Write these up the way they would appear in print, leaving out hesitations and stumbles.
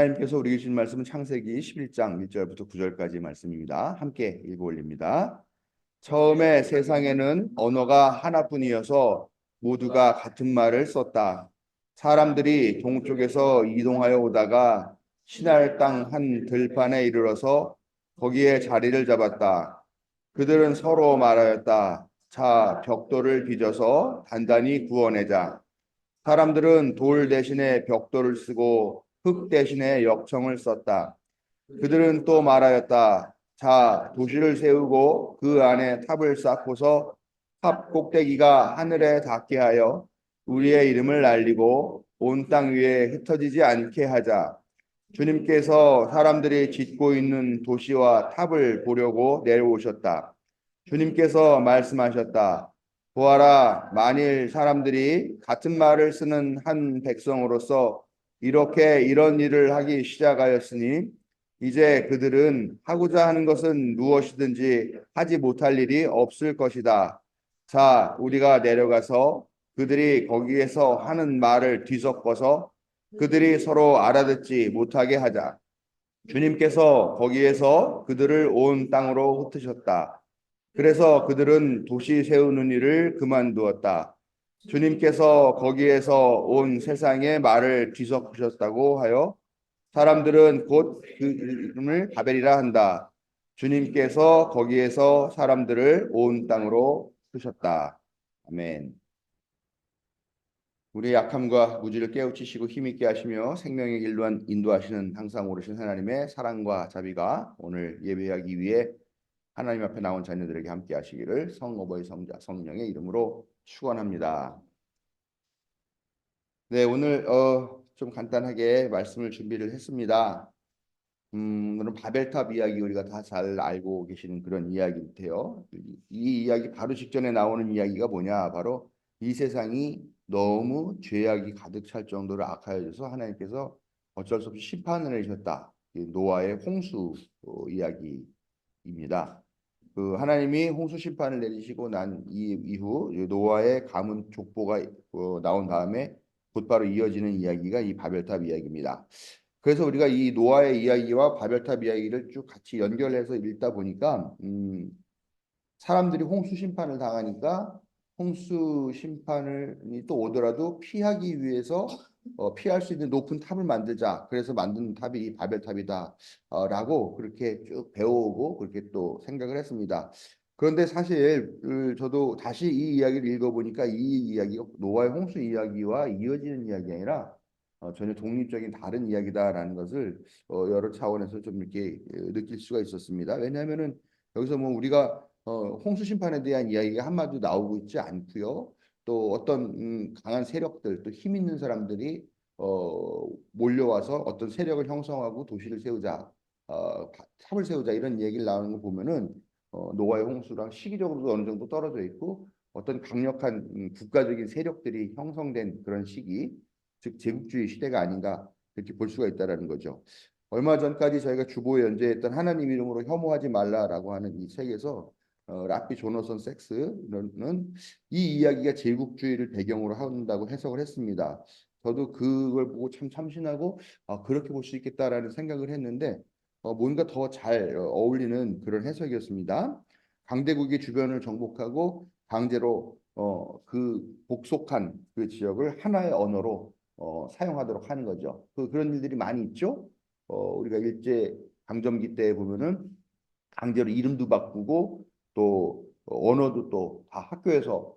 하나님께서 우리에게 주신 말씀은 창세기 11장 1절부터 9절까지 말씀입니다. 함께 읽어 올립니다. 처음에 세상에는 언어가 하나뿐이어서 모두가 같은 말을 썼다. 사람들이 동쪽에서 이동하여 오다가 시날 땅 한 들판에 이르러서 거기에 자리를 잡았다. 그들은 서로 말하였다. 자, 벽돌을 빚어서 단단히 구워내자. 사람들은 돌 대신에 벽돌을 쓰고 흙 대신에 역청을 썼다. 그들은 또 말하였다. 자, 도시를 세우고 그 안에 탑을 쌓고서 탑 꼭대기가 하늘에 닿게 하여 우리의 이름을 날리고 온 땅 위에 흩어지지 않게 하자. 주님께서 사람들이 짓고 있는 도시와 탑을 보려고 내려오셨다. 주님께서 말씀하셨다. 보아라, 만일 사람들이 같은 말을 쓰는 한 백성으로서 이렇게 이런 일을 하기 시작하였으니 이제 그들은 하고자 하는 것은 무엇이든지 하지 못할 일이 없을 것이다. 자, 우리가 내려가서 그들이 거기에서 하는 말을 뒤섞어서 그들이 서로 알아듣지 못하게 하자. 주님께서 거기에서 그들을 온 땅으로 흩으셨다. 그래서 그들은 도시 세우는 일을 그만두었다. 주님께서 거기에서 온 세상의 말을 뒤섞으셨다고 하여 사람들은 곧 그 이름을 바벨이라 한다. 주님께서 거기에서 사람들을 온 땅으로 푸셨다. 아멘. 우리의 약함과 무지를 깨우치시고 힘있게 하시며 생명의 길로 인도하시는 항상 오르신 하나님의 사랑과 자비가 오늘 예배하기 위해 하나님 앞에 나온 자녀들에게 함께 하시기를 성어버이 성자 성령의 이름으로 축원합니다. 네, 오늘 좀 간단하게 말씀을 준비를 했습니다. 오늘은 바벨탑 이야기 우리가 다 잘 알고 계시는 그런 이야기인데요. 이 이야기 바로 직전에 나오는 이야기가 뭐냐? 바로 이 세상이 너무 죄악이 가득 찰 정도로 악하여져서 하나님께서 어쩔 수 없이 심판을 내리셨다. 노아의 홍수 이야기입니다. 그 하나님이 홍수 심판을 내리시고 난 이후 노아의 가문 족보가 나온 다음에 곧바로 이어지는 이야기가 이 바벨탑 이야기입니다. 그래서 우리가 이 노아의 이야기와 바벨탑 이야기를 쭉 같이 연결해서 읽다 보니까 사람들이 홍수 심판을 당하니까 홍수 심판이 또 오더라도 피하기 위해서 피할 수 있는 높은 탑을 만들자. 그래서 만든 탑이 이 바벨탑이다. 라고 그렇게 쭉 배워오고 그렇게 또 생각을 했습니다. 그런데 사실 저도 다시 이 이야기를 읽어보니까 이 이야기가 노아의 홍수 이야기와 이어지는 이야기가 아니라 전혀 독립적인 다른 이야기다라는 것을 여러 차원에서 좀 이렇게 느낄 수가 있었습니다. 왜냐하면은 여기서 뭐 우리가 홍수 심판에 대한 이야기가 한마디도 나오고 있지 않고요. 또 어떤 강한 세력들, 또 힘 있는 사람들이 몰려와서 어떤 세력을 형성하고 도시를 세우자, 탑을 세우자 이런 얘기를 나오는 거 보면은 노아의 홍수랑 시기적으로도 어느 정도 떨어져 있고 어떤 강력한 국가적인 세력들이 형성된 그런 시기, 즉 제국주의 시대가 아닌가 그렇게 볼 수가 있다라는 거죠. 얼마 전까지 저희가 주보에 연재했던 하나님 이름으로 혐오하지 말라라고 하는 이 책에서 라피 조너선 섹스는 이 이야기가 제국주의를 배경으로 한다고 해석을 했습니다. 저도 그걸 보고 참 참신하고 그렇게 볼 수 있겠다라는 생각을 했는데 뭔가 더 잘 어울리는 그런 해석이었습니다. 강대국이 주변을 정복하고 강제로 그 복속한 그 지역을 하나의 언어로 사용하도록 하는 거죠. 그런 일들이 많이 있죠. 우리가 일제 강점기 때 보면은 강제로 이름도 바꾸고 또 언어도 또 다 학교에서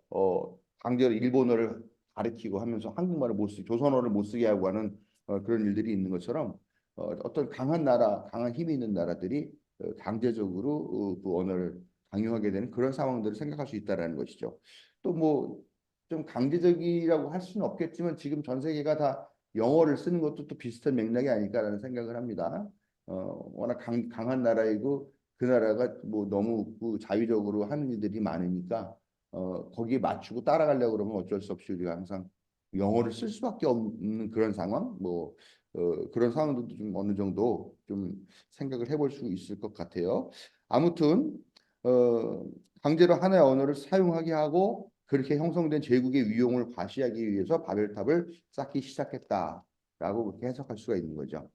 강제로 일본어를 가르치고 하면서 한국말을 못 쓰게 조선어를 못 쓰게 하고 하는 그런 일들이 있는 것처럼 어떤 강한 나라, 강한 힘이 있는 나라들이 강제적으로 그 언어를 강요하게 되는 그런 상황들을 생각할 수 있다라는 것이죠. 또 뭐 좀 강제적이라고 할 수는 없겠지만 지금 전 세계가 다 영어를 쓰는 것도 또 비슷한 맥락이 아닐까라는 생각을 합니다. 워낙 강한 나라이고 그 나라가 뭐 너무 그 자유적으로 하는 일들이 많으니까 거기에 맞추고 따라가려고 그러면 어쩔 수 없이 우리가 항상 영어를 쓸 수밖에 없는 그런 상황 뭐 그런 상황들도 좀 어느 정도 좀 생각을 해볼 수 있을 것 같아요. 아무튼 어, 강제로 하나의 언어를 사용하게 하고 그렇게 형성된 제국의 위용을 과시하기 위해서 바벨탑을 쌓기 시작했다라고 그렇게 해석할 수가 있는 거죠.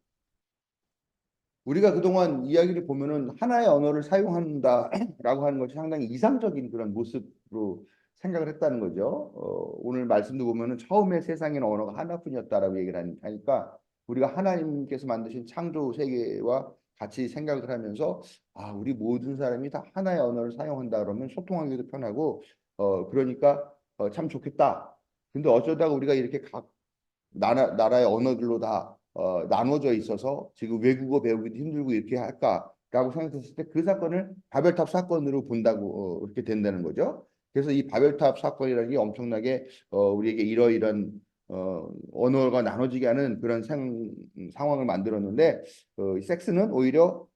우리가 그동안 이야기를 보면은 하나의 언어를 사용한다라고 하는 것이 상당히 이상적인 그런 모습으로 생각을 했다는 거죠. 오늘 말씀도 보면은 처음에 세상에는 언어가 하나뿐이었다라고 얘기를 하니까 우리가 하나님께서 만드신 창조 세계와 같이 생각을 하면서 우리 모든 사람이 다 하나의 언어를 사용한다 그러면 소통하기도 편하고 그러니까 참 좋겠다. 근데 어쩌다가 우리가 이렇게 각 나라의 언어들로 다 나눠져 있어서 지금 외국어 배우기도 힘들고 이렇게 할까라고 생각했을 때 그 사건을 바벨탑 사건으로 본다고 이렇게 된다는 거죠. 그래서 이 바벨탑 사건이라는 게 엄청나게 우리에게 이러이런 언어가 나눠지게 하는 그런 상황을 만들었는데 이 섹스는 오히려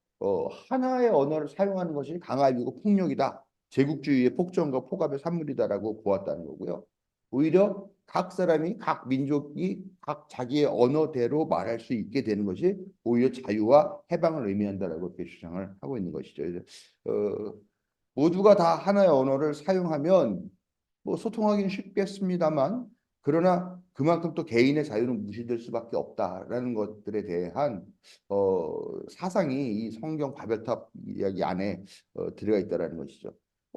하나의 언어를 사용하는 것이 강압이고 폭력이다. 제국주의의 폭정과 폭압의 산물이다라고 보았다는 거고요. 오히려 각 사람이 각 민족이 각 자기의 언어대로 말할 수 있게 되는 것이 오히려 자유와 해방을 의미한다라고 이렇게 주장을 하고 있는 것이죠. 그래서, 모두가 다 하나의 언어를 사용하면 뭐 소통하기는 쉽겠습니다만 그러나 그만큼 또 개인의 자유는 무시될 수밖에 없다라는 것들에 대한 사상이 이 성경 바벨탑 이야기 안에 들어가 있다라는 것이죠.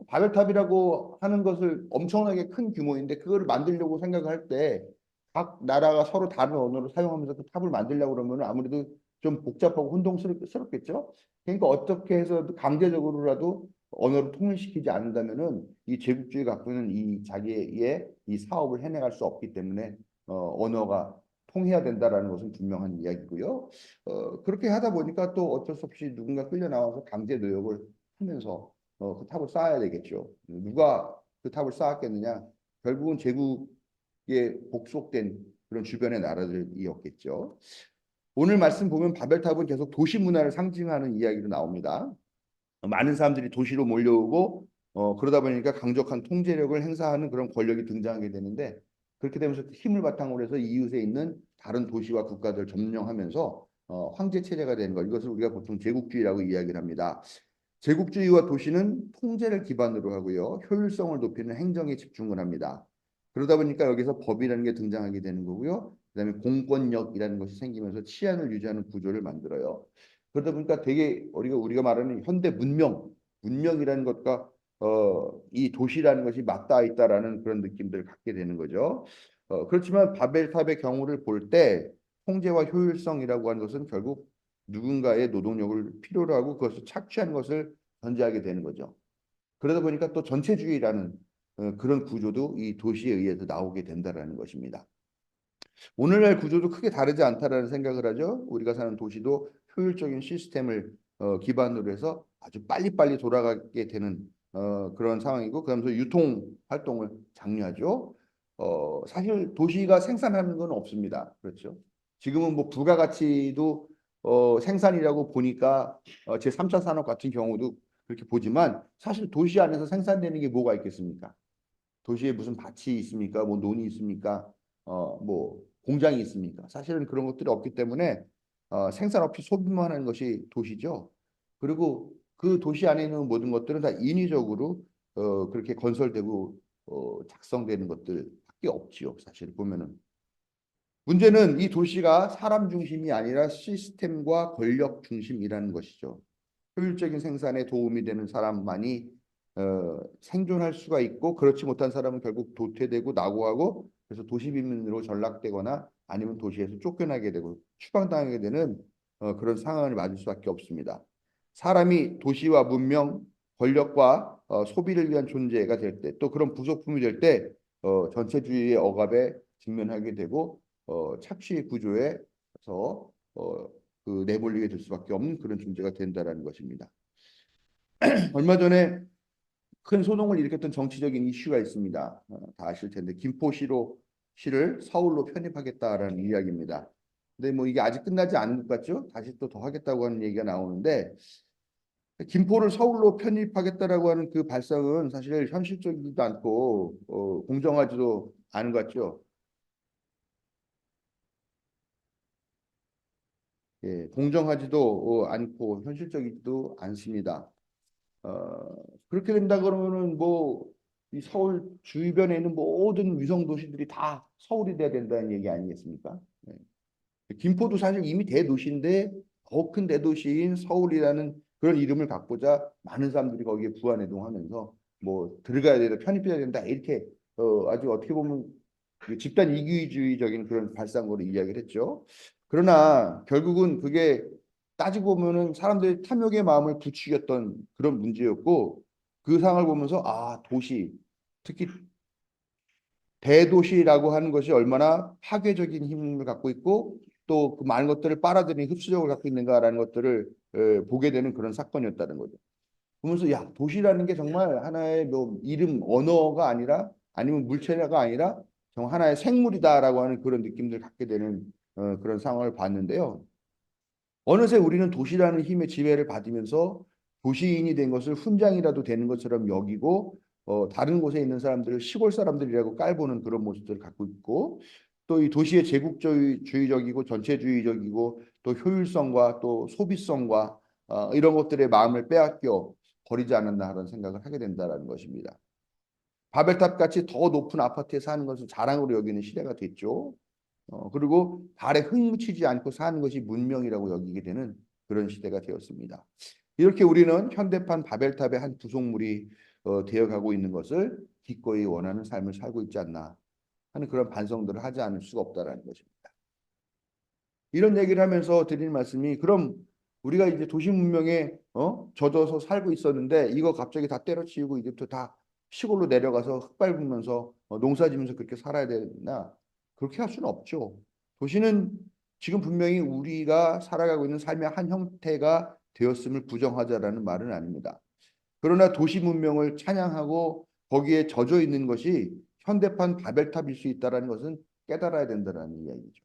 바벨탑이라고 하는 것을 엄청나게 큰 규모인데 그거를 만들려고 생각할 때 각 나라가 서로 다른 언어를 사용하면서 그 탑을 만들려고 그러면 아무래도 좀 복잡하고 혼동스럽겠죠. 그러니까 어떻게 해서 강제적으로라도 언어를 통일시키지 않는다면은 이 제국주의 갖고 있는 이 자기의 이 사업을 해내갈 수 없기 때문에 언어가 통해야 된다라는 것은 분명한 이야기고요. 그렇게 하다 보니까 또 어쩔 수 없이 누군가 끌려 나와서 강제 노역을 하면서 그 탑을 쌓아야 되겠죠. 누가 그 탑을 쌓았겠느냐? 결국은 제국에 복속된 그런 주변의 나라들이었겠죠. 오늘 말씀 보면 바벨탑은 계속 도시 문화를 상징하는 이야기로 나옵니다. 많은 사람들이 도시로 몰려오고 그러다 보니까 강력한 통제력을 행사하는 그런 권력이 등장하게 되는데 그렇게 되면서 힘을 바탕으로 해서 이웃에 있는 다른 도시와 국가들을 점령하면서 황제 체제가 되는 것 이것을 우리가 보통 제국주의라고 이야기를 합니다. 제국주의와 도시는 통제를 기반으로 하고요. 효율성을 높이는 행정에 집중을 합니다. 그러다 보니까 여기서 법이라는 게 등장하게 되는 거고요. 그다음에 공권력이라는 것이 생기면서 치안을 유지하는 구조를 만들어요. 그러다 보니까 되게 우리가 말하는 현대 문명이라는 것과 이 도시라는 것이 맞닿아 있다라는 그런 느낌들을 갖게 되는 거죠. 그렇지만 바벨탑의 경우를 볼 때 통제와 효율성이라고 하는 것은 결국 누군가의 노동력을 필요로 하고 그것을 착취하는 것을 전제하게 되는 거죠. 그러다 보니까 또 전체주의라는 그런 구조도 이 도시에 의해서 나오게 된다라는 것입니다. 오늘날 구조도 크게 다르지 않다라는 생각을 하죠. 우리가 사는 도시도 효율적인 시스템을 기반으로 해서 아주 빨리빨리 돌아가게 되는 그런 상황이고 그러면서 유통 활동을 장려하죠. 사실 도시가 생산하는 건 없습니다. 그렇죠. 지금은 뭐 부가가치도 생산이라고 보니까 제3차 산업 같은 경우도 그렇게 보지만 사실 도시 안에서 생산되는 게 뭐가 있겠습니까? 도시에 무슨 밭이 있습니까? 뭐 논이 있습니까? 뭐 공장이 있습니까? 사실은 그런 것들이 없기 때문에 생산 없이 소비만 하는 것이 도시죠. 그리고 그 도시 안에 있는 모든 것들은 다 인위적으로 그렇게 건설되고 작성되는 것들밖에 없지요. 사실 보면은 문제는 이 도시가 사람 중심이 아니라 시스템과 권력 중심이라는 것이죠. 효율적인 생산에 도움이 되는 사람만이 생존할 수가 있고 그렇지 못한 사람은 결국 도태되고 낙오하고 그래서 도시 빈민으로 전락되거나 아니면 도시에서 쫓겨나게 되고 추방당하게 되는 그런 상황을 맞을 수밖에 없습니다. 사람이 도시와 문명, 권력과 소비를 위한 존재가 될 때 또 그런 부속품이 될 때 전체주의의 억압에 직면하게 되고 착취 구조에서 그 내몰리게 될 수밖에 없는 그런 존재가 된다라는 것입니다. 얼마 전에 큰 소동을 일으켰던 정치적인 이슈가 있습니다. 다 아실 텐데 김포시를 서울로 편입하겠다라는 이야기입니다. 근데 뭐 이게 아직 끝나지 않은 것 같죠? 다시 또 더 하겠다고 하는 얘기가 나오는데 김포를 서울로 편입하겠다라고 하는 그 발상은 사실 현실적이지도 않고 공정하지도 않은 것 같죠? 예, 공정하지도 않고 현실적이지도 않습니다. 그렇게 된다 그러면은 뭐 이 서울 주변에 있는 모든 위성 도시들이 다 서울이 돼야 된다는 얘기 아니겠습니까? 네. 김포도 사실 이미 대도시인데 더 큰 대도시인 서울이라는 그런 이름을 갖고자 많은 사람들이 거기에 부안해동하면서 뭐 들어가야 된다, 편입해야 된다 이렇게 아주 어떻게 보면 그 집단 이기주의적인 그런 발상으로 이야기를 했죠. 그러나 결국은 그게 따지고 보면은 사람들이 탐욕의 마음을 부추겼던 그런 문제였고 그 상황을 보면서 아 도시 특히 대도시라고 하는 것이 얼마나 파괴적인 힘을 갖고 있고 또 그 많은 것들을 빨아들이는 흡수력을 갖고 있는가라는 것들을 보게 되는 그런 사건이었다는 거죠. 보면서 야 도시라는 게 정말 하나의 뭐 이름 언어가 아니라 아니면 물체가 아니라 정말 하나의 생물이다라고 하는 그런 느낌들을 갖게 되는 그런 상황을 봤는데요. 어느새 우리는 도시라는 힘의 지배를 받으면서 도시인이 된 것을 훈장이라도 되는 것처럼 여기고 다른 곳에 있는 사람들을 시골 사람들이라고 깔보는 그런 모습들을 갖고 있고 또 이 도시의 제국주의적이고 전체주의적이고 또 효율성과 또 소비성과 이런 것들의 마음을 빼앗겨 버리지 않았나 하는 생각을 하게 된다는 것입니다. 바벨탑 같이 더 높은 아파트에 사는 것을 자랑으로 여기는 시대가 됐죠. 그리고 발에 흙 묻히지 않고 사는 것이 문명이라고 여기게 되는 그런 시대가 되었습니다. 이렇게 우리는 현대판 바벨탑의 한 구성물이 되어가고 있는 것을 기꺼이 원하는 삶을 살고 있지 않나 하는 그런 반성들을 하지 않을 수가 없다라는 것입니다. 이런 얘기를 하면서 드리는 말씀이 그럼 우리가 이제 도시 문명에 젖어서 살고 있었는데 이거 갑자기 다 때려치우고 이제부터 다 시골로 내려가서 흙 밟으면서 농사지면서 그렇게 살아야 되나 그렇게 할 수는 없죠. 도시는 지금 분명히 우리가 살아가고 있는 삶의 한 형태가 되었음을 부정하자라는 말은 아닙니다. 그러나 도시 문명을 찬양하고 거기에 젖어 있는 것이 현대판 바벨탑일 수 있다라는 것은 깨달아야 된다는 이야기죠.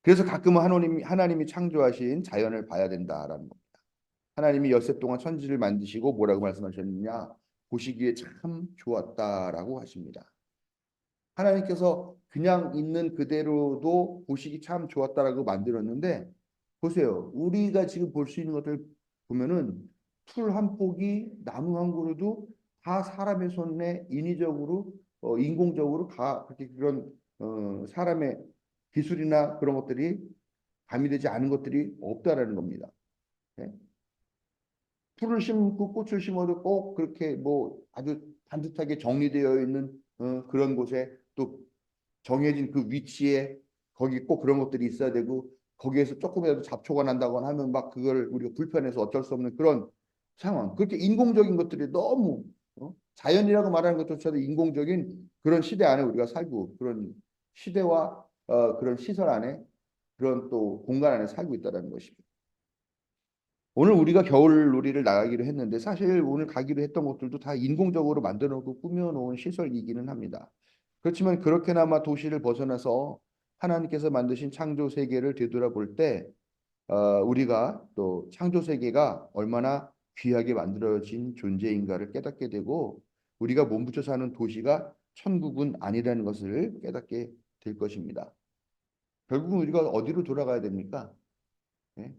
그래서 가끔은 하나님이 창조하신 자연을 봐야 된다라는 겁니다. 하나님이 엿새 동안 천지를 만드시고 뭐라고 말씀하셨느냐? 보시기에 참 좋았다라고 하십니다. 하나님께서 그냥 있는 그대로도 보시기 참 좋았다라고 만들었는데 보세요. 우리가 지금 볼 수 있는 것들 보면은 풀 한 폭이 나무 한 그루도 다 사람의 손에 인위적으로 인공적으로 그렇게 그런 사람의 기술이나 그런 것들이 가미되지 않은 것들이 없다라는 겁니다. 예? 풀을 심고 꽃을 심어도 꼭 그렇게 뭐 아주 반듯하게 정리되어 있는 그런 곳에 또 정해진 그 위치에 거기 꼭 그런 것들이 있어야 되고 거기에서 조금이라도 잡초가 난다거나 하면 막 그걸 우리가 불편해서 어쩔 수 없는 그런 상황. 그렇게 인공적인 것들이 너무 자연이라고 말하는 것조차도 인공적인 그런 시대 안에 우리가 살고 그런 시대와 그런 시설 안에 그런 또 공간 안에 살고 있다는 것입니다. 오늘 우리가 겨울놀이를 나가기로 했는데 사실 오늘 가기로 했던 곳들도 다 인공적으로 만들어 놓고 꾸며 놓은 시설이기는 합니다. 그렇지만 그렇게나마 도시를 벗어나서 하나님께서 만드신 창조 세계를 되돌아볼 때 우리가 또 창조 세계가 얼마나 귀하게 만들어진 존재인가를 깨닫게 되고 우리가 몸부쳐 사는 도시가 천국은 아니라는 것을 깨닫게 될 것입니다. 결국은 우리가 어디로 돌아가야 됩니까? 예?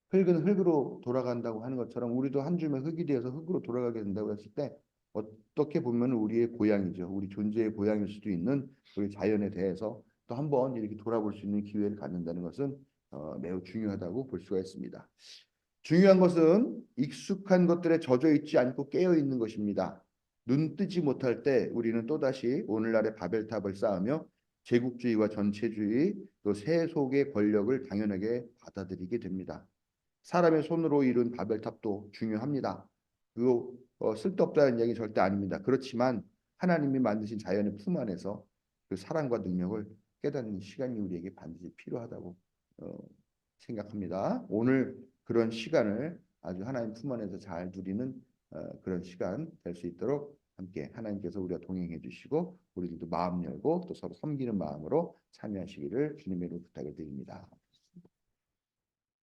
흙은 흙으로 돌아간다고 하는 것처럼 우리도 한 줌의 흙이 되어서 흙으로 돌아가게 된다고 했을 때 어떻게 보면 우리의 고향이죠. 우리 존재의 고향일 수도 있는 우리 자연에 대해서 또 한번 이렇게 돌아볼 수 있는 기회를 갖는다는 것은 매우 중요하다고 볼 수가 있습니다. 중요한 것은 익숙한 것들에 젖어 있지 않고 깨어 있는 것입니다. 눈 뜨지 못할 때 우리는 또다시 오늘날의 바벨탑을 쌓으며 제국주의와 전체주의 또 세속의 권력을 당연하게 받아들이게 됩니다. 사람의 손으로 이룬 바벨탑도 중요합니다. 그거 쓸데없다는 얘기 절대 아닙니다. 그렇지만 하나님이 만드신 자연의 품 안에서 그 사랑과 능력을 깨닫는 시간이 우리에게 반드시 필요하다고 어, 생각합니다. 오늘 그런 시간을 아주 하나님 품 안에서 잘 누리는 그런 시간 될 수 있도록 함께 하나님께서 우리와 동행해 주시고 우리들도 마음 열고 또 서로 섬기는 마음으로 참여하시기를 주님의 이름으로 부탁을 드립니다.